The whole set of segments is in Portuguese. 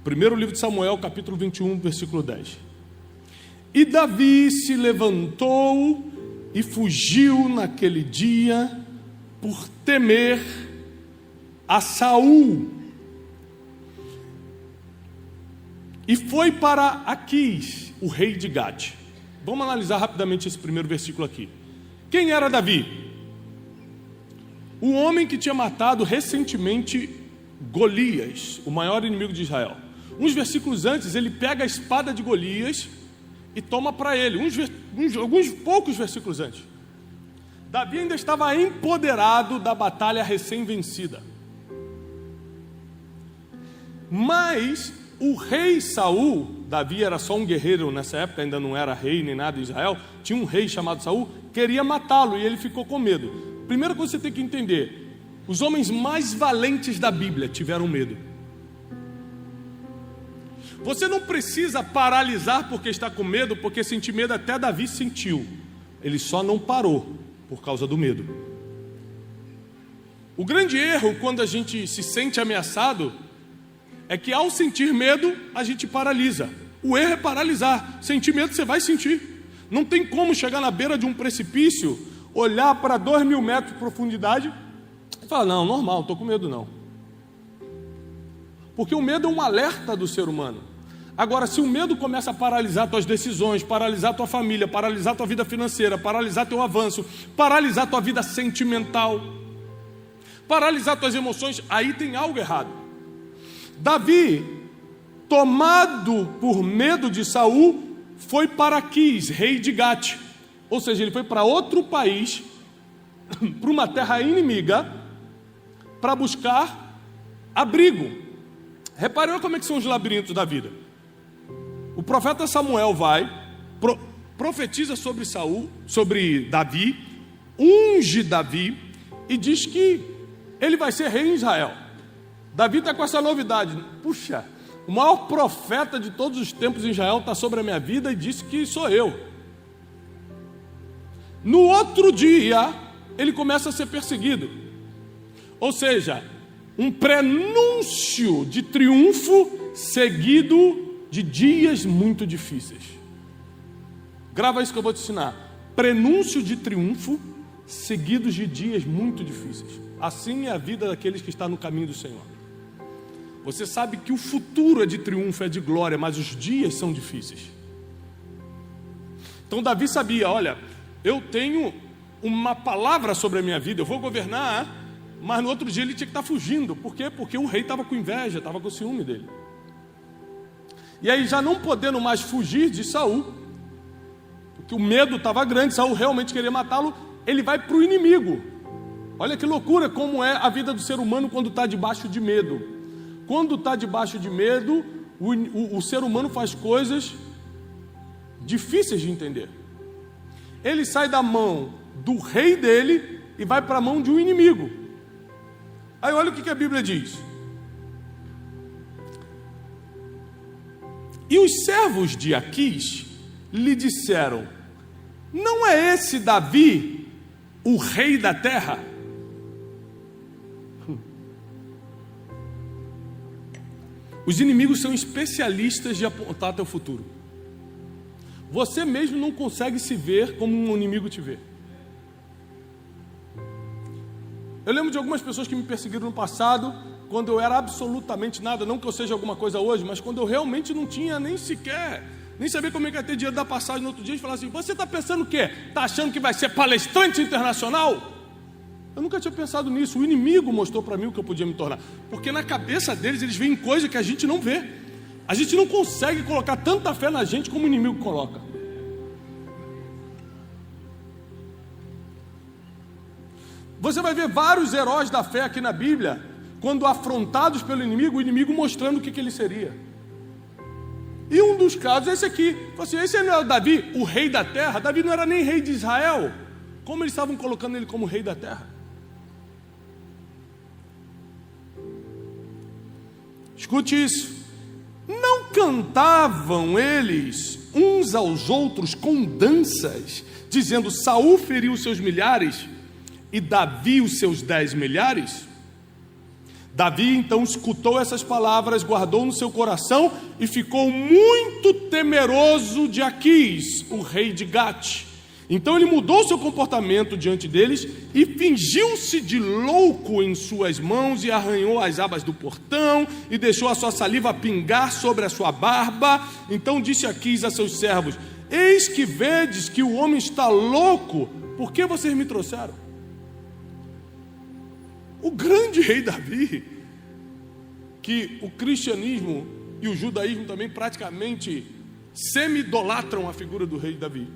Primeiro livro de Samuel, capítulo 21, versículo 10. E Davi se levantou e fugiu naquele dia por temer a Saul. E foi para Aquis, o rei de Gate. Vamos analisar rapidamente esse primeiro versículo aqui. Quem era Davi? O homem que tinha matado recentemente Golias, o maior inimigo de Israel. Uns versículos antes, ele pega a espada de Golias e toma para ele. Alguns poucos versículos antes. Davi ainda estava empoderado da batalha recém-vencida. Mas o rei Saul, Davi era só um guerreiro nessa época, ainda não era rei nem nada em Israel, tinha um rei chamado Saul, queria matá-lo e ele ficou com medo. Primeira coisa que você tem que entender, os homens mais valentes da Bíblia tiveram medo. Você não precisa paralisar porque está com medo, porque sentir medo até Davi sentiu. Ele só não parou por causa do medo. O grande erro quando a gente se sente ameaçado é que ao sentir medo a gente paralisa. O erro é paralisar. Sentir medo você vai sentir. Não tem como chegar na beira de um precipício, olhar para 2.000 metros de profundidade e falar, não, normal, não estou com medo não. Porque o medo é um alerta do ser humano. Agora, se o medo começa a paralisar tuas decisões, paralisar tua família, paralisar tua vida financeira, paralisar teu avanço, paralisar tua vida sentimental, paralisar tuas emoções, aí tem algo errado. Davi, tomado por medo de Saul, foi para Aquis, rei de Gate. Ou seja, ele foi para outro país, para uma terra inimiga, para buscar abrigo. Reparem como é que são os labirintos da vida. O profeta Samuel vai, profetiza sobre Saul, sobre Davi, unge Davi e diz que ele vai ser rei em Israel. Davi está com essa novidade. Puxa, o maior profeta de todos os tempos em Israel está sobre a minha vida e disse que sou eu. No outro dia, ele começa a ser perseguido. Ou seja, um prenúncio de triunfo seguido de dias muito difíceis. Grava isso que eu vou te ensinar. Prenúncio de triunfo seguidos de dias muito difíceis. Assim é a vida daqueles que estão no caminho do Senhor. Você sabe que o futuro é de triunfo, é de glória, mas os dias são difíceis. Então Davi sabia, olha, eu tenho uma palavra sobre a minha vida, eu vou governar, mas no outro dia ele tinha que estar fugindo. Por quê? Porque o rei estava com inveja, estava com ciúme dele. E aí, já não podendo mais fugir de Saul, porque o medo estava grande, Saul realmente queria matá-lo, ele vai para o inimigo. Olha que loucura como é a vida do ser humano quando está debaixo de medo. Quando está debaixo de medo, o ser humano faz coisas difíceis de entender. Ele sai da mão do rei dele e vai para a mão de um inimigo. Aí olha o que a Bíblia diz. E os servos de Aquis lhe disseram, não é esse Davi o rei da terra? Os inimigos são especialistas de apontar teu futuro. Você mesmo não consegue se ver como um inimigo te vê. Eu lembro de algumas pessoas que me perseguiram no passado, quando eu era absolutamente nada, não que eu seja alguma coisa hoje, mas quando eu realmente não tinha nem sequer, nem sabia como é que ia ter dinheiro da passagem no outro dia, e falar assim, você está pensando o quê? Está achando que vai ser palestrante internacional? Eu nunca tinha pensado nisso. O inimigo mostrou para mim o que eu podia me tornar, porque na cabeça deles, eles veem coisa que a gente não vê. A gente não consegue colocar tanta fé na gente como o inimigo coloca. Você vai ver vários heróis da fé aqui na Bíblia, quando afrontados pelo inimigo, o inimigo mostrando o que ele seria. E um dos casos é esse aqui. Assim, esse não é o Davi, o rei da terra. Davi não era nem rei de Israel. Como eles estavam colocando ele como rei da terra? Escute isso. Não cantavam eles uns aos outros com danças, dizendo, Saul feriu os seus milhares e Davi os seus 10 milhares? Davi então escutou essas palavras, guardou no seu coração e ficou muito temeroso de Aquis, o rei de Gate. Então ele mudou seu comportamento diante deles e fingiu-se de louco em suas mãos e arranhou as abas do portão e deixou a sua saliva pingar sobre a sua barba. Então disse Aquis a seus servos: eis que vedes que o homem está louco, por que vocês me trouxeram? O grande rei Davi, que o cristianismo e o judaísmo também praticamente semi-idolatram a figura do rei Davi.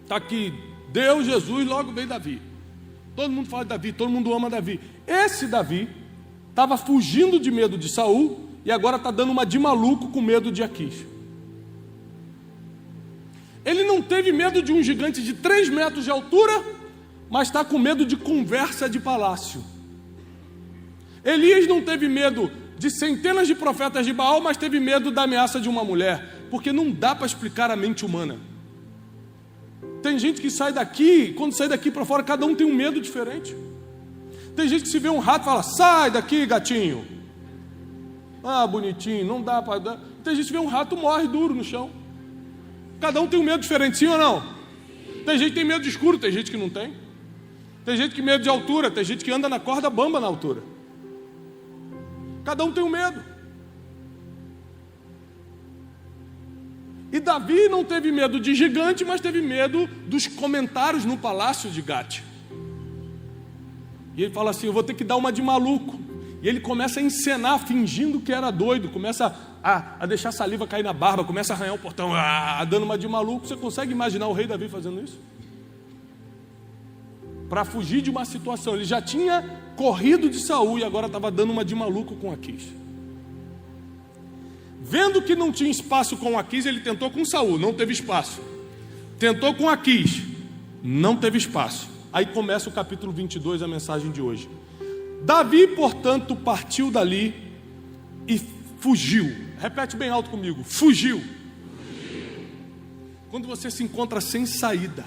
Está aqui, Deus, Jesus, logo veio Davi. Todo mundo fala de Davi, todo mundo ama Davi. Esse Davi estava fugindo de medo de Saul e agora está dando uma de maluco com medo de Aquis. Ele não teve medo de um gigante de 3 metros de altura, mas está com medo de conversa de palácio. Elias não teve medo de centenas de profetas de Baal, mas teve medo da ameaça de uma mulher, porque não dá para explicar a mente humana. Tem gente que sai daqui, quando sai daqui para fora, cada um tem um medo diferente. Tem gente que se vê um rato e fala: sai daqui, gatinho. Ah, bonitinho, não dá para dar. Tem gente que vê um rato e morre duro no chão. Cada um tem um medo diferente, sim ou não? Tem gente que tem medo de escuro, tem gente que não tem. Tem gente que tem medo de altura, tem gente que anda na corda bamba na altura. Cada um tem um medo. E Davi não teve medo de gigante, mas teve medo dos comentários no palácio de Gate. E ele fala assim: eu vou ter que dar uma de maluco. E ele começa a encenar, fingindo que era doido, começa a deixar a saliva cair na barba, começa a arranhar o portão, dando uma de maluco. Você consegue imaginar o rei Davi fazendo isso? Para fugir de uma situação. Ele já tinha corrido de Saul e agora estava dando uma de maluco com Aquis. Vendo que não tinha espaço com Aquis, ele tentou com Saul, não teve espaço. Tentou com Aquis, não teve espaço. Aí começa o capítulo 22, a mensagem de hoje. Davi, portanto, partiu dali e fugiu. Repete bem alto comigo: fugiu. Quando você se encontra sem saída,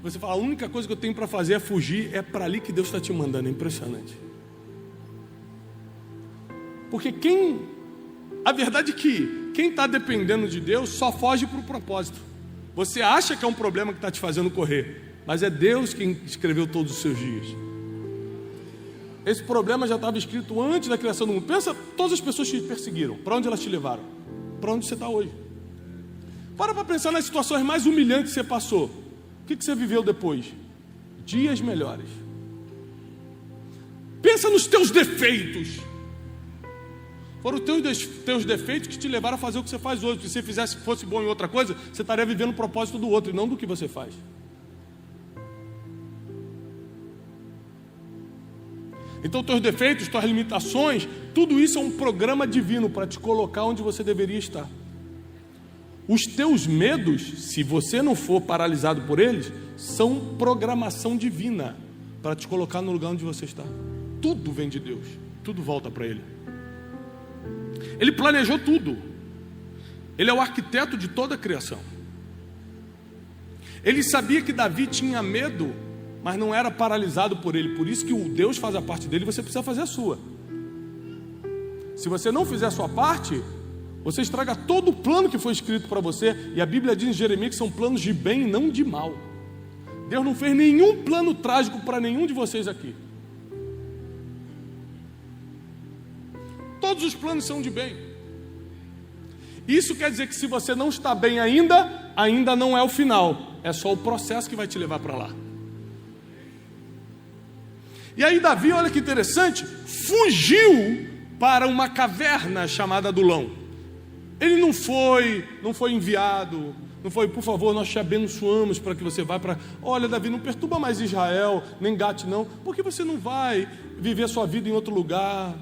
você fala: a única coisa que eu tenho para fazer é fugir. É para ali que Deus está te mandando. É impressionante. Porque a verdade é que quem está dependendo de Deus só foge para o propósito. Você acha que é um problema que está te fazendo correr, mas é Deus quem escreveu todos os seus dias. Esse problema já estava escrito antes da criação do mundo. Pensa, todas as pessoas que te perseguiram, para onde elas te levaram? Para onde você está hoje? Para pensar nas situações mais humilhantes que você passou. O que você viveu depois? Dias melhores. Pensa nos teus defeitos. Foram os teus defeitos que te levaram a fazer o que você faz hoje. Se você fosse bom em outra coisa, você estaria vivendo o propósito do outro e não do que você faz. Então, teus defeitos, tuas limitações, tudo isso é um programa divino para te colocar onde você deveria estar. Os teus medos, se você não for paralisado por eles, são programação divina para te colocar no lugar onde você está. Tudo vem de Deus, tudo volta para Ele. Ele planejou tudo. Ele é o arquiteto de toda a criação. Ele sabia que Davi tinha medo, mas não era paralisado por ele. Por isso que o Deus faz a parte dele, você precisa fazer a sua. Se você não fizer a sua parte, você estraga todo o plano que foi escrito para você. E a Bíblia diz em Jeremias que são planos de bem e não de mal. Deus não fez nenhum plano trágico para nenhum de vocês aqui. Todos os planos são de bem. Isso quer dizer que se você não está bem ainda não é o final. É só o processo que vai te levar para lá. E aí Davi, olha que interessante, fugiu para uma caverna chamada Adulão. Ele não foi enviado, não foi: por favor, nós te abençoamos para que você vá para... Olha, Davi, não perturba mais Israel, nem Gate não, porque você não vai viver a sua vida em outro lugar.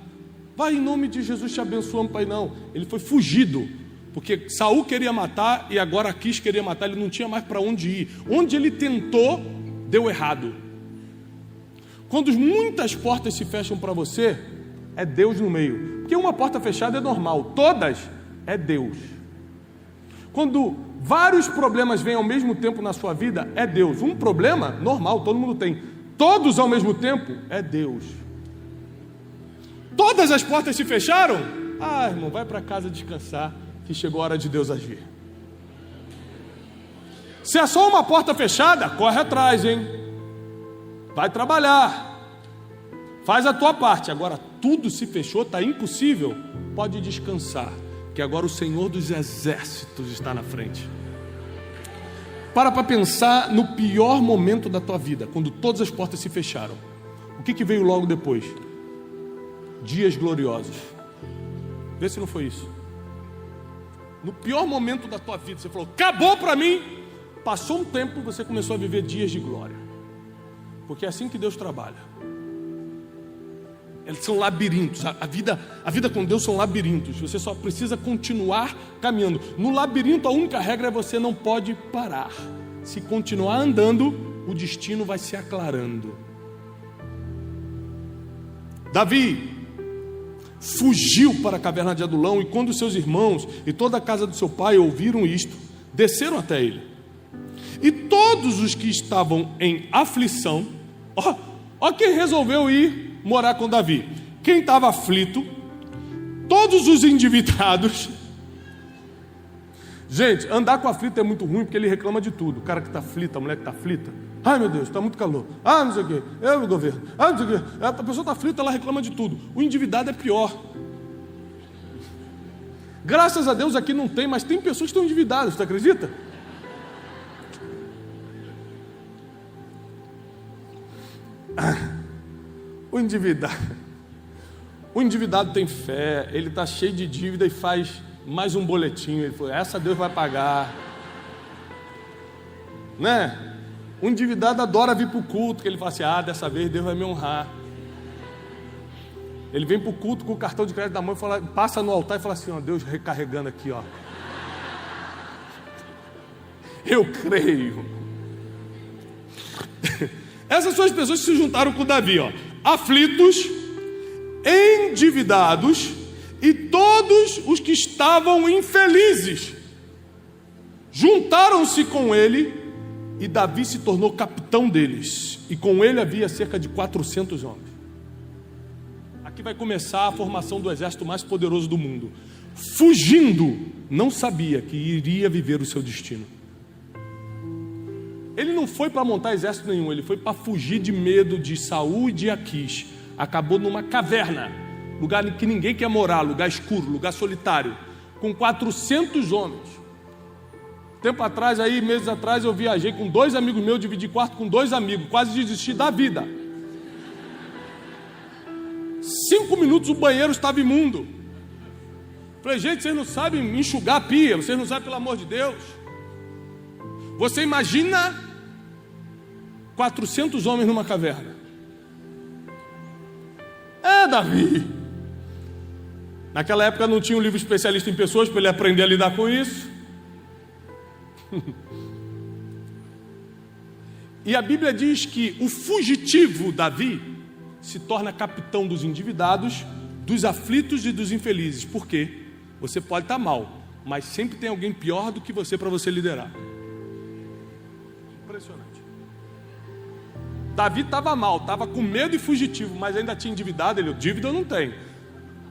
Vai, em nome de Jesus, te abençoamos, Pai. Não, ele foi fugido, porque Saul queria matar e agora Aquis queria matar, ele não tinha mais para onde ir. Onde ele tentou, deu errado. Quando muitas portas se fecham para você, é Deus no meio. Porque uma porta fechada é normal, todas é Deus. Quando vários problemas vêm ao mesmo tempo na sua vida, é Deus. Um problema, normal, todo mundo tem. Todos ao mesmo tempo, é Deus. todas as portas se fecharam, irmão, vai para casa descansar, que chegou a hora de Deus agir. Se é só uma porta fechada, corre atrás, hein? Vai trabalhar, faz a tua parte. Agora tudo se fechou, está impossível, pode descansar, que agora o Senhor dos Exércitos está na frente. Para pensar no pior momento da tua vida, quando todas as portas se fecharam. O que veio logo depois? Dias gloriosos. Vê se não foi isso. No pior momento da tua vida, você falou, acabou para mim. Passou um tempo, você começou a viver dias de glória. Porque é assim que Deus trabalha. Eles são labirintos. A vida com Deus são labirintos. Você só precisa continuar caminhando. No labirinto, a única regra é você não pode parar. Se continuar andando, o destino vai se aclarando. Davi fugiu para a caverna de Adulão, e quando seus irmãos e toda a casa do seu pai ouviram isto, desceram até ele. E todos os que estavam em aflição, ó quem resolveu ir morar com Davi. Quem estava aflito, todos os endividados. Gente, andar com aflito é muito ruim, porque ele reclama de tudo. O cara que está aflito, a mulher que está aflita, ai meu Deus, está muito calor, não sei o quê, o governo, não sei o quê. A pessoa está aflita, ela reclama de tudo. O endividado é pior. Graças a Deus aqui não tem, mas tem pessoas que estão endividadas, você acredita? O endividado tem fé, ele está cheio de dívida e faz mais um boletim. Ele falou, essa Deus vai pagar, né? O endividado adora vir para o culto, que ele fala assim, dessa vez Deus vai me honrar. Ele vem para o culto com o cartão de crédito da mão, passa no altar e fala assim, Deus recarregando aqui, eu creio. Essas são as pessoas que se juntaram com Davi, aflitos, endividados e todos os que estavam infelizes juntaram-se com ele, e Davi se tornou capitão deles, e com ele havia cerca de 400 homens. Aqui vai começar a formação do exército mais poderoso do mundo. Fugindo, não sabia que iria viver o seu destino. Ele não foi para montar exército nenhum, ele foi para fugir de medo de Saul e de Aquis. Acabou numa caverna, lugar em que ninguém quer morar, lugar escuro, lugar solitário, com 400 homens. Tempo atrás, meses atrás, eu viajei com 2 amigos meus, dividi quarto com 2 amigos, quase desisti da vida. 5 minutos o banheiro estava imundo. Falei, gente, vocês não sabem enxugar a pia, vocês não sabem, pelo amor de Deus. Você imagina 400 homens numa caverna. Davi. Naquela época não tinha um livro especialista em pessoas para ele aprender a lidar com isso. E a Bíblia diz que o fugitivo Davi se torna capitão dos endividados, dos aflitos e dos infelizes. Por quê? Você pode estar mal, mas sempre tem alguém pior do que você para você liderar. Impressionante. Davi estava mal, estava com medo e fugitivo, mas ainda tinha endividado. Ele, dívida eu não tenho.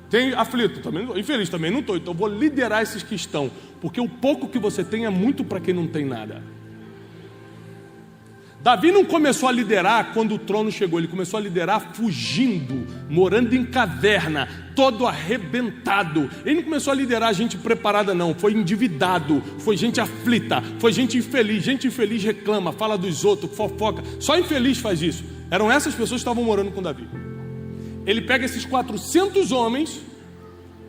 Tem aflito, também, infeliz também não estou. Então eu vou liderar esses que estão, porque o pouco que você tem é muito para quem não tem nada. Davi não começou a liderar quando o trono chegou, ele começou a liderar fugindo, morando em caverna, todo arrebentado. Ele não começou a liderar gente preparada não, foi endividado, foi gente aflita, foi gente infeliz. Gente infeliz reclama, fala dos outros, fofoca, só infeliz faz isso. Eram essas pessoas que estavam morando com Davi. Ele pega esses 400 homens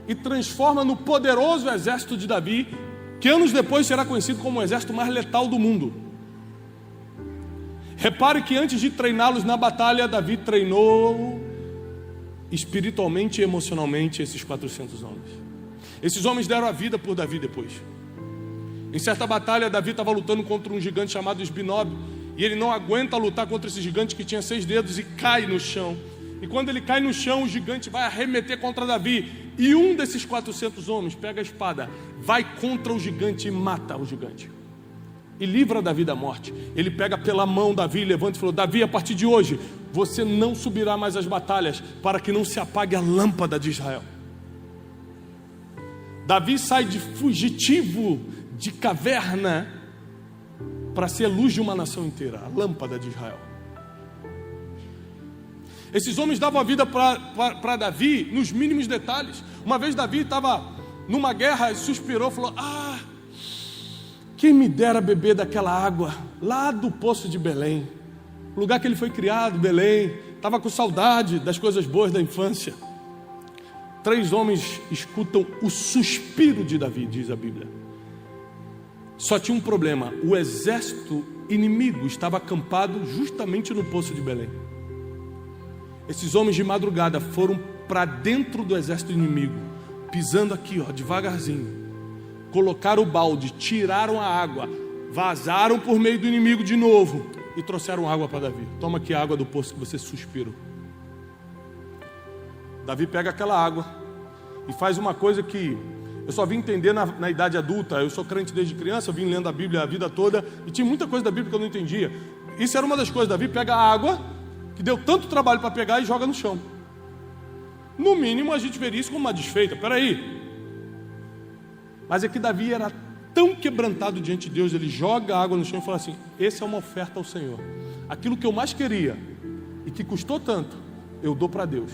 e transforma no poderoso exército de Davi, que anos depois será conhecido como o exército mais letal do mundo. Repare que antes de treiná-los na batalha, Davi treinou espiritualmente e emocionalmente esses 400 homens. Esses homens deram a vida por Davi depois. Em certa batalha, Davi estava lutando contra um gigante chamado Esbinob, e ele não aguenta lutar contra esse gigante que tinha 6 dedos e cai no chão. E quando ele cai no chão, o gigante vai arremeter contra Davi, e um desses 400 homens pega a espada, vai contra o gigante e mata o gigante. E livra Davi da morte. Ele pega pela mão Davi, levanta e falou: Davi, a partir de hoje, você não subirá mais as batalhas, para que não se apague a lâmpada de Israel. Davi sai de fugitivo, de caverna, para ser a luz de uma nação inteira, a lâmpada de Israel. Esses homens davam a vida para Davi nos mínimos detalhes. Uma vez Davi estava numa guerra e suspirou, falou: quem me dera beber daquela água lá do poço de Belém, o lugar que ele foi criado, Belém. Estava com saudade das coisas boas da infância. 3 homens escutam o suspiro de Davi, diz a Bíblia. Só tinha um problema: o exército inimigo estava acampado justamente no poço de Belém. Esses homens de madrugada foram para dentro do exército inimigo, pisando aqui, devagarzinho. Colocaram o balde, tiraram a água, vazaram por meio do inimigo de novo e trouxeram água para Davi. Toma aqui a água do poço que você suspirou. Davi pega aquela água e faz uma coisa que eu só vim entender na idade adulta. Eu sou crente desde criança, eu vim lendo a Bíblia a vida toda e tinha muita coisa da Bíblia que eu não entendia. Isso era uma das coisas. Davi pega a água, que deu tanto trabalho para pegar, e joga no chão. No mínimo a gente veria isso como uma desfeita. Peraí. Mas é que Davi era tão quebrantado diante de Deus, ele joga a água no chão e fala assim: essa é uma oferta ao Senhor. Aquilo que eu mais queria e que custou tanto, eu dou para Deus.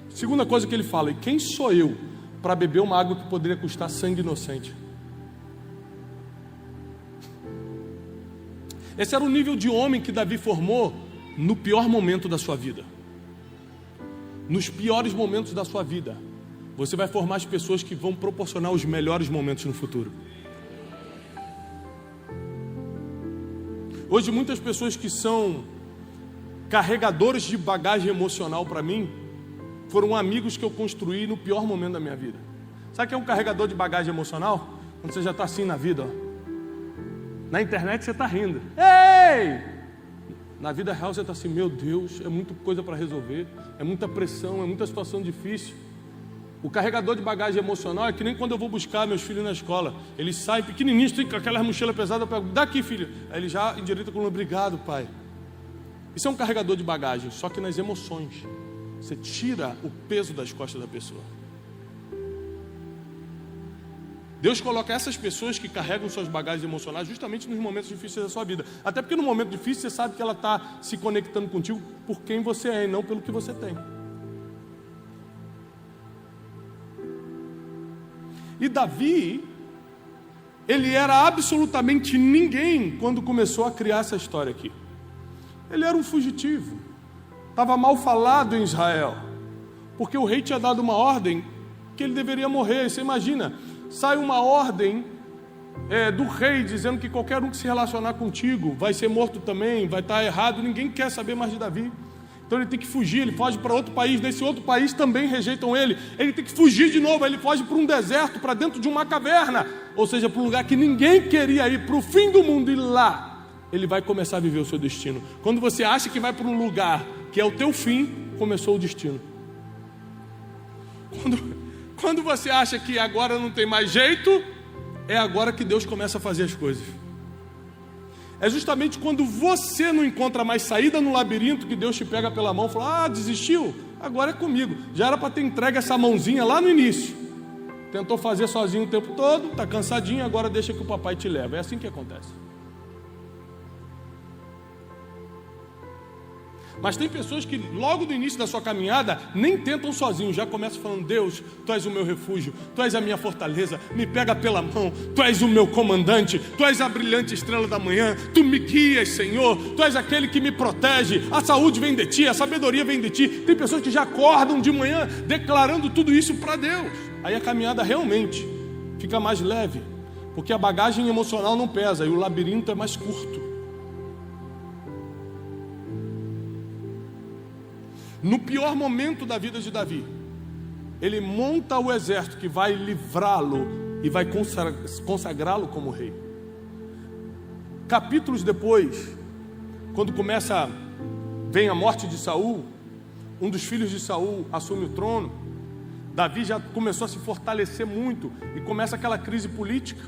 Segunda coisa que ele fala: e quem sou eu para beber uma água que poderia custar sangue inocente? Esse era o nível de homem que Davi formou no pior momento da sua vida. Nos piores momentos da sua vida, você vai formar as pessoas que vão proporcionar os melhores momentos no futuro. Hoje muitas pessoas que são carregadores de bagagem emocional para mim, foram amigos que eu construí no pior momento da minha vida. Sabe o que é um carregador de bagagem emocional? Quando você já está assim na vida, Na internet você está rindo. Ei! Na vida real você está assim: meu Deus, é muita coisa para resolver, é muita pressão, é muita situação difícil. O carregador de bagagem emocional é que nem quando eu vou buscar meus filhos na escola. Eles saem pequenininhos, com aquela mochila pesada, eu pego: daqui, filho. Aí ele já endireita com: obrigado, pai. Isso é um carregador de bagagem, só que nas emoções. Você tira o peso das costas da pessoa. Deus coloca essas pessoas que carregam suas bagagens emocionais justamente nos momentos difíceis da sua vida. Até porque no momento difícil você sabe que ela está se conectando contigo por quem você é e não pelo que você tem. E Davi, ele era absolutamente ninguém quando começou a criar essa história aqui. Ele era um fugitivo, estava mal falado em Israel, porque o rei tinha dado uma ordem que ele deveria morrer. Você imagina, sai uma ordem do rei dizendo que qualquer um que se relacionar contigo vai ser morto também, vai estar errado. Ninguém quer saber mais de Davi. Então ele tem que fugir, ele foge para outro país. Nesse outro país também rejeitam ele. Ele tem que fugir de novo, ele foge para um deserto, para dentro de uma caverna, ou seja, para um lugar que ninguém queria ir, para o fim do mundo. E lá ele vai começar a viver o seu destino. Quando você acha que vai para um lugar que é o teu fim, começou o destino. Quando você acha que agora não tem mais jeito, é agora que Deus começa a fazer as coisas. É justamente quando você não encontra mais saída no labirinto que Deus te pega pela mão e fala: ah, desistiu? Agora é comigo. Já era para ter entregue essa mãozinha lá no início. Tentou fazer sozinho o tempo todo, está cansadinho, agora deixa que o papai te leva. É assim que acontece. Mas tem pessoas que logo no início da sua caminhada nem tentam sozinhos, já começam falando: Deus, Tu és o meu refúgio, Tu és a minha fortaleza, me pega pela mão, Tu és o meu comandante, Tu és a brilhante estrela da manhã, Tu me guias, Senhor, Tu és aquele que me protege, a saúde vem de Ti, a sabedoria vem de Ti. Tem pessoas que já acordam de manhã declarando tudo isso para Deus. Aí a caminhada realmente fica mais leve, porque a bagagem emocional não pesa e o labirinto é mais curto. No pior momento da vida de Davi, ele monta o exército que vai livrá-lo e vai consagrá-lo como rei. Capítulos depois, quando vem a morte de Saul, um dos filhos de Saul assume o trono. Davi já começou a se fortalecer muito e começa aquela crise política.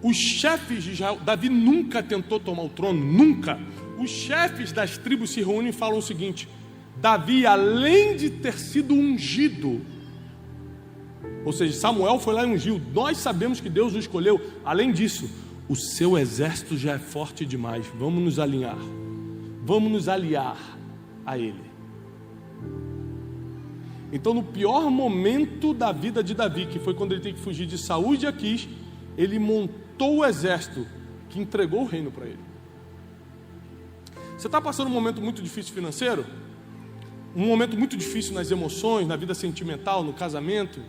Os chefes de Israel, Davi nunca tentou tomar o trono, nunca. Os chefes das tribos se reúnem e falam o seguinte: Davi, além de ter sido ungido, ou seja, Samuel foi lá e ungiu, nós sabemos que Deus o escolheu, além disso, o seu exército já é forte demais, vamos nos alinhar, vamos nos aliar a ele. Então, no pior momento da vida de Davi, que foi quando ele teve que fugir de Saul e de Aquis, ele montou o exército que entregou o reino para ele. Você está passando um momento muito difícil financeiro? Um momento muito difícil nas emoções, na vida sentimental, no casamento,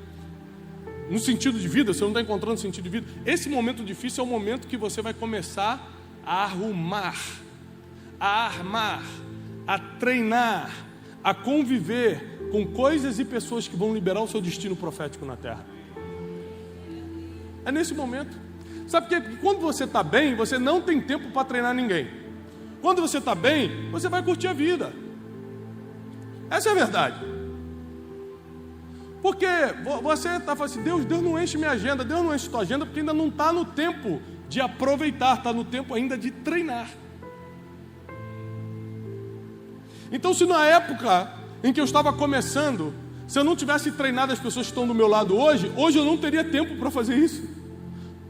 no sentido de vida, você não está encontrando sentido de vida. Esse momento difícil é o momento que você vai começar a arrumar, a armar, a treinar, a conviver com coisas e pessoas que vão liberar o seu destino profético na terra. É nesse momento. Sabe por quê? Porque quando você está bem, você não tem tempo para treinar ninguém. Quando você está bem, você vai curtir a vida. Essa é a verdade. Porque você está falando assim, Deus não enche minha agenda, Deus não enche tua agenda, porque ainda não está no tempo de aproveitar, está no tempo ainda de treinar. Então, se na época em que eu estava começando, se eu não tivesse treinado as pessoas que estão do meu lado hoje eu não teria tempo para fazer isso.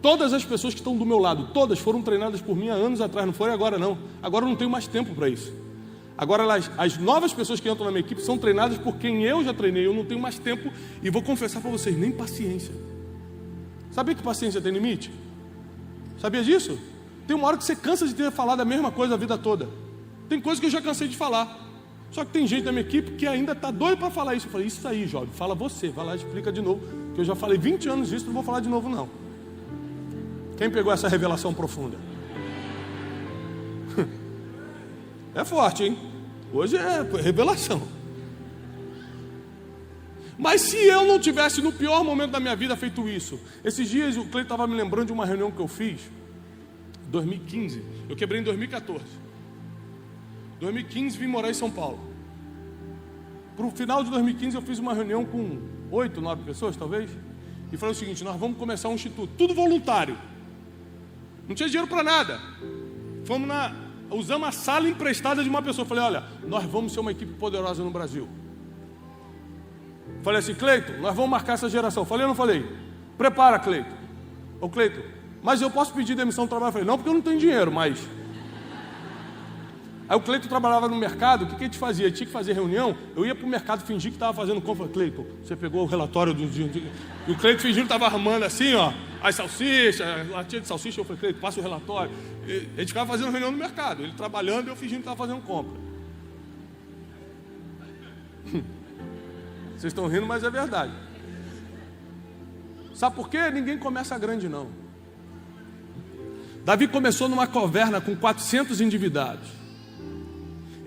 Todas as pessoas que estão do meu lado, todas foram treinadas por mim há anos atrás, não foi agora não. Agora eu não tenho mais tempo para isso. Agora as novas pessoas que entram na minha equipe são treinadas por quem eu já treinei, eu não tenho mais tempo e vou confessar para vocês, nem paciência. Sabia que paciência tem limite? Sabia disso? Tem uma hora que você cansa de ter falado a mesma coisa a vida toda. Tem coisa que eu já cansei de falar. Só que tem gente da minha equipe que ainda está doido para falar isso. Eu falei, isso aí, jovem, fala você, vai lá e explica de novo, que eu já falei 20 anos isso, não vou falar de novo não. Quem pegou essa revelação profunda? É forte, hein? Hoje é revelação. Mas se eu não tivesse no pior momento da minha vida feito isso, esses dias o Cleiton estava me lembrando de uma reunião que eu fiz, 2015, eu quebrei em 2014. 2015 vim morar em São Paulo. Para o final de 2015 eu fiz uma reunião com 8, 9 pessoas talvez, e falei o seguinte, nós vamos começar um instituto, tudo voluntário. Não tinha dinheiro para nada. Usamos a sala emprestada de uma pessoa. Falei, olha, nós vamos ser uma equipe poderosa no Brasil. Falei assim, Cleiton, nós vamos marcar essa geração. Falei ou não falei? Prepara, Cleiton. Ô Cleiton, mas eu posso pedir demissão do trabalho? Falei, não, porque eu não tenho dinheiro, mas... Aí o Cleiton trabalhava no mercado, o que a gente fazia? Tinha que fazer reunião, eu ia para o mercado fingir que estava fazendo compra. Cleiton, você pegou o relatório do dia. E o Cleiton fingindo que estava armando assim, ó, as salsichas, latinha de salsicha. Eu falei, Cleiton, passa o relatório. E a gente ficava fazendo reunião no mercado, ele trabalhando e eu fingindo que estava fazendo compra. Vocês estão rindo, mas é verdade. Sabe por quê? Ninguém começa grande, não. Davi começou numa caverna com 400 endividados.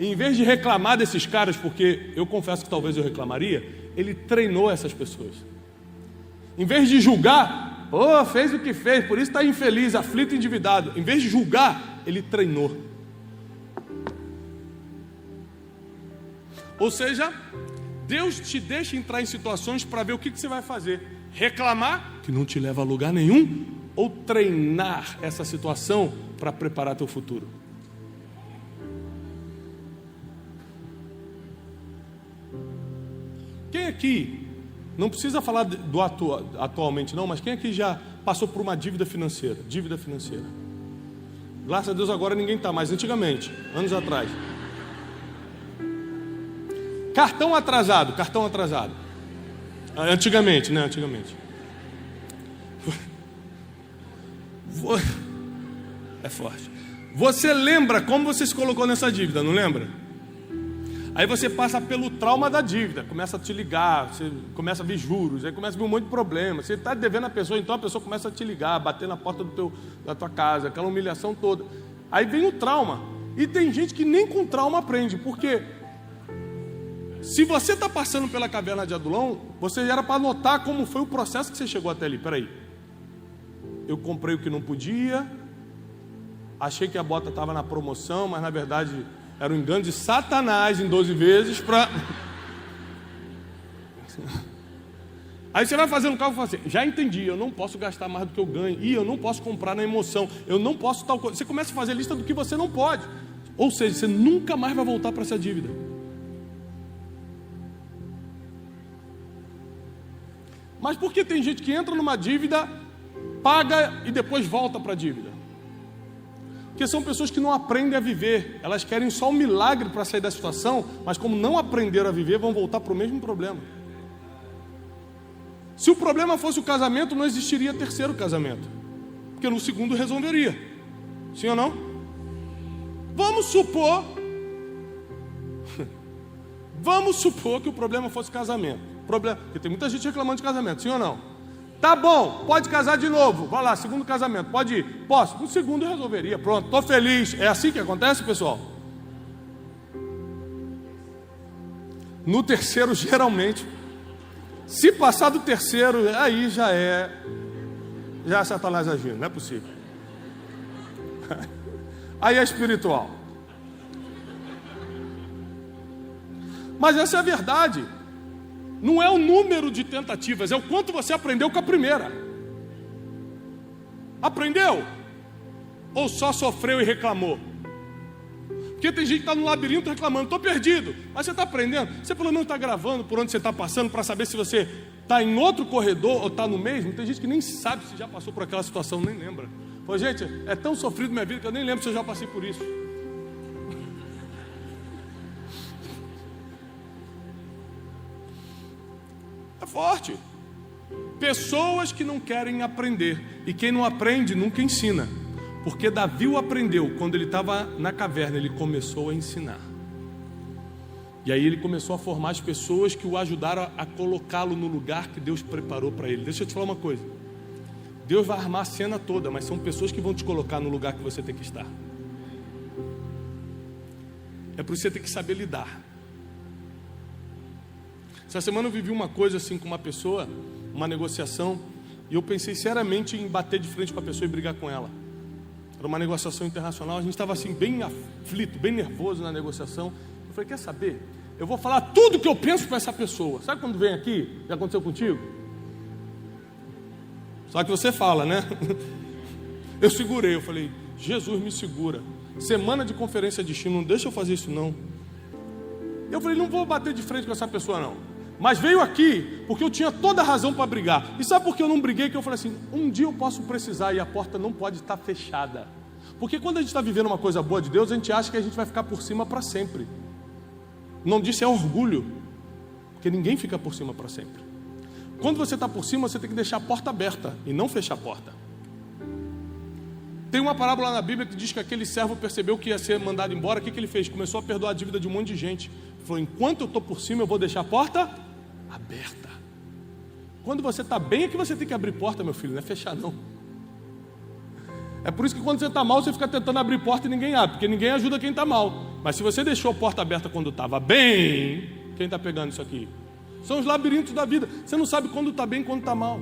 E em vez de reclamar desses caras, porque eu confesso que talvez eu reclamaria, ele treinou essas pessoas. Em vez de julgar, fez o que fez, por isso está infeliz, aflito, endividado. Em vez de julgar, ele treinou. Ou seja, Deus te deixa entrar em situações para ver o que você vai fazer. Reclamar, que não te leva a lugar nenhum, ou treinar essa situação para preparar teu futuro. Quem aqui, não precisa falar do atualmente não, mas quem aqui já passou por uma dívida financeira? Dívida financeira. Graças a Deus agora ninguém está, mas antigamente, anos atrás. Cartão atrasado. Antigamente, né? Antigamente. É forte. Você lembra como você se colocou nessa dívida, não lembra? Aí você passa pelo trauma da dívida, começa a te ligar, você começa a ver juros, aí começa a ver um monte de problema. Você está devendo a pessoa, então a pessoa começa a te ligar, bater na porta da tua casa, aquela humilhação toda. Aí vem o trauma. E tem gente que nem com trauma aprende, porque se você está passando pela caverna de Adulão, você era para notar como foi o processo que você chegou até ali. Peraí, eu comprei o que não podia, achei que a bota estava na promoção, mas na verdade... era um engano de Satanás em 12 vezes para... Aí você vai fazendo um cálculo e fala assim, já entendi, eu não posso gastar mais do que eu ganho, e eu não posso comprar na emoção, eu não posso tal coisa. Você começa a fazer a lista do que você não pode. Ou seja, você nunca mais vai voltar para essa dívida. Mas por que tem gente que entra numa dívida, paga e depois volta para a dívida? Porque são pessoas que não aprendem a viver. Elas querem só um milagre para sair da situação, mas como não aprenderam a viver, vão voltar para o mesmo problema. Se o problema fosse o casamento, não existiria terceiro casamento, porque no segundo resolveria. Sim ou não? Vamos supor que o problema fosse casamento. Porque tem muita gente reclamando de casamento, sim ou não? Tá bom, pode casar de novo. Vai lá, segundo casamento, pode ir. Posso? No segundo eu resolveria, pronto, estou feliz. É assim que acontece, pessoal? No terceiro, geralmente, se passar do terceiro, aí já é Satanás agindo, não é possível. Aí é espiritual. Mas essa é a verdade. Não é o número de tentativas, é o quanto você aprendeu com a primeira. Aprendeu? Ou só sofreu e reclamou? Porque tem gente que está no labirinto reclamando, estou perdido. Mas você está aprendendo? Você pelo menos está gravando por onde você está passando para saber se você está em outro corredor ou está no mesmo. Tem gente que nem sabe se já passou por aquela situação, nem lembra. Pô, gente, é tão sofrido minha vida que eu nem lembro se eu já passei por isso. É forte. Pessoas que não querem aprender. E quem não aprende nunca ensina. Porque Davi o aprendeu. Quando ele estava na caverna, ele começou a ensinar. E aí ele começou a formar as pessoas que o ajudaram a colocá-lo no lugar que Deus preparou para ele. Deixa eu te falar uma coisa. Deus vai armar a cena toda, mas são pessoas que vão te colocar no lugar que você tem que estar. É por isso que você tem que saber lidar. Essa semana eu vivi uma coisa assim com uma pessoa, uma negociação, e eu pensei seriamente em bater de frente com a pessoa e brigar com ela. Era uma negociação internacional, a gente estava assim bem aflito, bem nervoso na negociação. Eu falei, quer saber? Eu vou falar tudo que eu penso para essa pessoa. Sabe quando vem aqui? Já aconteceu contigo? Só que você fala, né? Eu segurei, eu falei, Jesus me segura. Semana de conferência de destino, não deixa eu fazer isso não. Eu falei, não vou bater de frente com essa pessoa não. Mas veio aqui, porque eu tinha toda a razão para brigar. E sabe por que eu não briguei? Que eu falei assim, um dia eu posso precisar e a porta não pode estar fechada. Porque quando a gente está vivendo uma coisa boa de Deus, a gente acha que a gente vai ficar por cima para sempre. O nome disso é orgulho. Porque ninguém fica por cima para sempre. Quando você está por cima, você tem que deixar a porta aberta e não fechar a porta. Tem uma parábola na Bíblia que diz que aquele servo percebeu que ia ser mandado embora. O que ele fez? Começou a perdoar a dívida de um monte de gente. Falou, enquanto eu estou por cima, eu vou deixar a porta aberta. Quando você está bem é que você tem que abrir porta, meu filho, não é fechar não. É por isso que quando você está mal, você fica tentando abrir porta e ninguém abre, porque ninguém ajuda quem está mal. Mas se você deixou a porta aberta quando estava bem, quem está pegando isso aqui? São os labirintos da vida. Você não sabe quando está bem e quando está mal.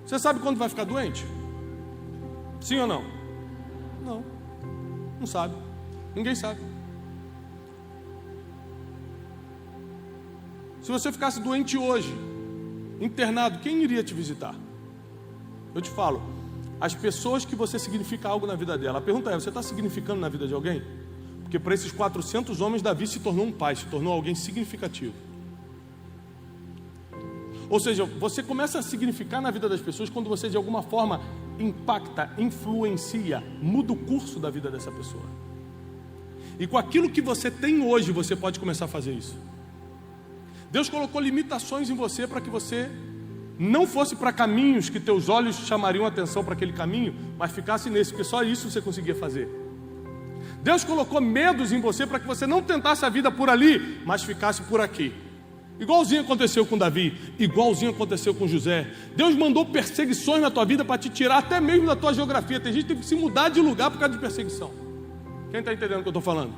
Você sabe quando vai ficar doente? Sim ou não? Não. Não sabe. Ninguém sabe. Se você ficasse doente hoje, internado, quem iria te visitar? Eu te falo, as pessoas que você significa algo na vida dela. A pergunta é, você está significando na vida de alguém? Porque para esses 400 homens, Davi se tornou um pai, se tornou alguém significativo. Ou seja, você começa a significar na vida das pessoas quando você de alguma forma impacta, influencia, muda o curso da vida dessa pessoa. E com aquilo que você tem hoje, você pode começar a fazer isso. Deus colocou limitações em você para que você não fosse para caminhos que teus olhos chamariam atenção para aquele caminho, mas ficasse nesse, porque só isso você conseguia fazer. Deus colocou medos em você para que você não tentasse a vida por ali, mas ficasse por aqui. Igualzinho aconteceu com Davi, igualzinho aconteceu com José. Deus mandou perseguições na tua vida para te tirar até mesmo da tua geografia. Tem gente que teve que se mudar de lugar por causa de perseguição. Quem está entendendo o que eu estou falando?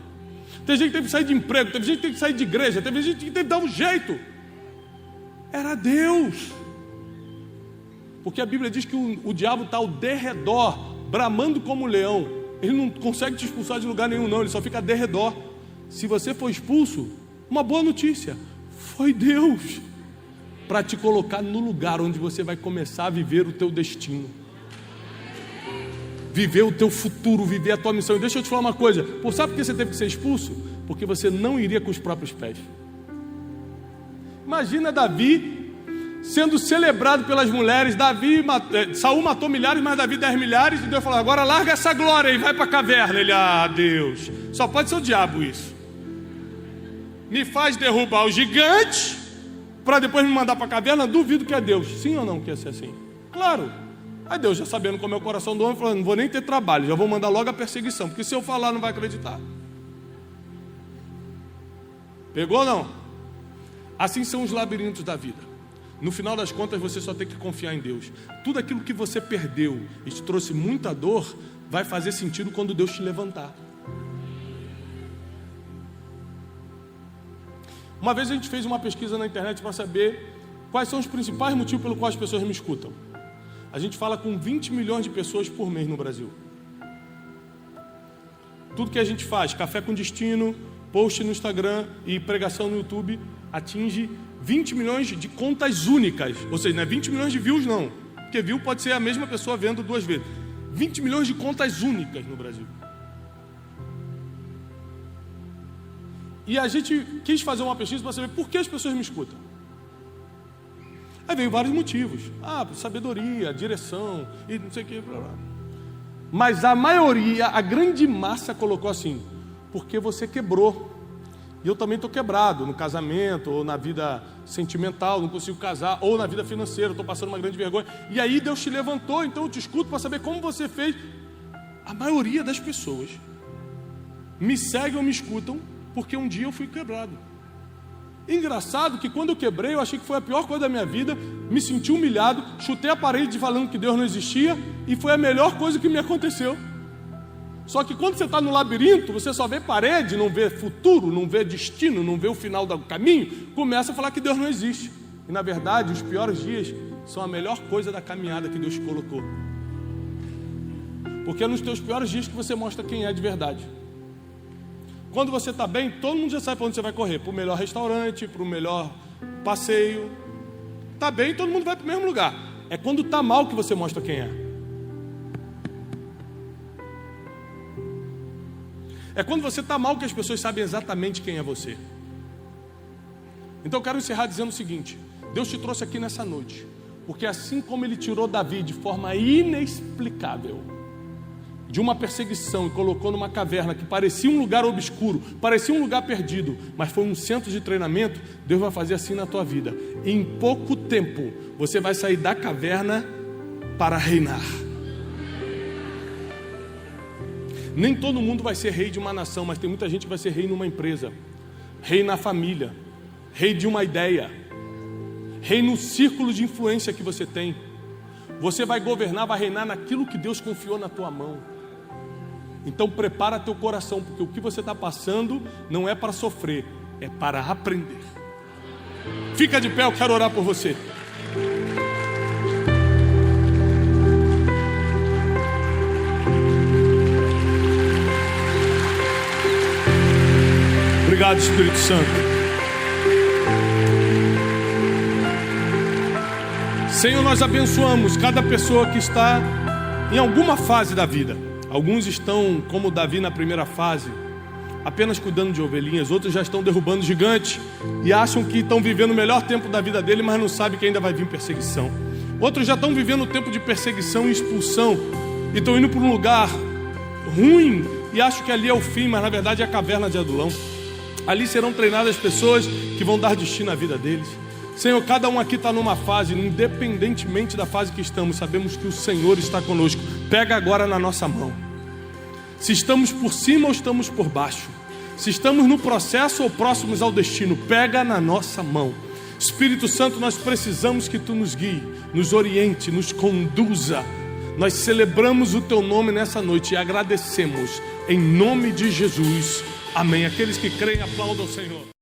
Tem gente que teve que sair de emprego, teve gente que teve que sair de igreja, teve gente que teve que dar um jeito. Era Deus. Porque a Bíblia diz que o diabo está ao derredor, bramando como um leão. Ele não consegue te expulsar de lugar nenhum não, ele só fica ao derredor. Se você for expulso, uma boa notícia, foi Deus. para te colocar no lugar onde você vai começar a viver o teu destino, viver o teu futuro, viver a tua missão. E deixa eu te falar uma coisa, sabe por que você teve que ser expulso? Porque você não iria com os próprios pés. Imagina Davi sendo celebrado pelas mulheres. Saul matou milhares, mas Davi 10 milhares, e Deus falou: agora larga essa glória e vai para a caverna. Ele: Deus, só pode ser o diabo isso. Me faz derrubar o gigante para depois me mandar para a caverna. Duvido que é Deus. Sim ou não que ia ser assim? Claro. Aí Deus, já sabendo como é o coração do homem, falou: não vou nem ter trabalho, já vou mandar logo a perseguição, porque se eu falar não vai acreditar. Pegou ou não? Assim são os labirintos da vida. No final das contas, você só tem que confiar em Deus. Tudo aquilo que você perdeu e te trouxe muita dor vai fazer sentido quando Deus te levantar. Uma vez a gente fez uma pesquisa na internet para saber quais são os principais motivos pelo qual as pessoas me escutam. A gente fala com 20 milhões de pessoas por mês no Brasil. Tudo que a gente faz, Café com Destino, post no Instagram e pregação no YouTube, atinge 20 milhões de contas únicas. Ou seja, não é 20 milhões de views não, porque view pode ser a mesma pessoa vendo 2 vezes. 20 milhões de contas únicas no Brasil. E a gente quis fazer uma pesquisa para saber por que as pessoas me escutam. Aí veio vários motivos. Sabedoria, direção e não sei o que. Blá, blá. Mas a maioria, a grande massa colocou assim: porque você quebrou. E eu também estou quebrado no casamento, ou na vida sentimental, não consigo casar, ou na vida financeira, estou passando uma grande vergonha. E aí Deus te levantou, então eu te escuto para saber como você fez. A maioria das pessoas me seguem ou me escutam porque um dia eu fui quebrado. Engraçado que quando eu quebrei, eu achei que foi a pior coisa da minha vida, me senti humilhado, chutei a parede falando que Deus não existia, e foi a melhor coisa que me aconteceu. Só que quando você está no labirinto, você só vê parede, não vê futuro, não vê destino, não vê o final do caminho, começa a falar que Deus não existe. E na verdade, os piores dias são a melhor coisa da caminhada que Deus te colocou. Porque é nos teus piores dias que você mostra quem é de verdade. Quando você está bem, todo mundo já sabe para onde você vai correr. Para o melhor restaurante, para o melhor passeio. Está bem, todo mundo vai para o mesmo lugar. É quando está mal que você mostra quem é. É quando você está mal que as pessoas sabem exatamente quem é você. Então eu quero encerrar dizendo o seguinte: Deus te trouxe aqui nessa noite, porque assim como Ele tirou Davi de forma inexplicável de uma perseguição e colocou numa caverna que parecia um lugar obscuro, parecia um lugar perdido, mas foi um centro de treinamento, Deus vai fazer assim na tua vida. Em pouco tempo você vai sair da caverna para reinar. Nem todo mundo vai ser rei de uma nação, mas tem muita gente que vai ser rei numa empresa, rei na família, rei de uma ideia, rei no círculo de influência que você tem. Você vai governar, vai reinar naquilo que Deus confiou na tua mão. Então prepara teu coração, porque o que você está passando não é para sofrer, é para aprender. Fica de pé, eu quero orar por você. Obrigado, Espírito Santo. Senhor, nós abençoamos cada pessoa que está em alguma fase da vida. Alguns estão, como Davi na primeira fase, apenas cuidando de ovelhinhas. Outros já estão derrubando gigantes e acham que estão vivendo o melhor tempo da vida dele, mas não sabem que ainda vai vir perseguição. Outros já estão vivendo o tempo de perseguição e expulsão e estão indo para um lugar ruim e acham que ali é o fim, mas na verdade é a caverna de Adulão. Ali serão treinadas pessoas que vão dar destino à vida deles. Senhor, cada um aqui está numa fase, independentemente da fase que estamos, sabemos que o Senhor está conosco. Pega agora na nossa mão. Se estamos por cima ou estamos por baixo, se estamos no processo ou próximos ao destino, pega na nossa mão. Espírito Santo, nós precisamos que Tu nos guie, nos oriente, nos conduza. Nós celebramos o Teu nome nessa noite e agradecemos em nome de Jesus. Amém. Aqueles que creem, aplaudam o Senhor.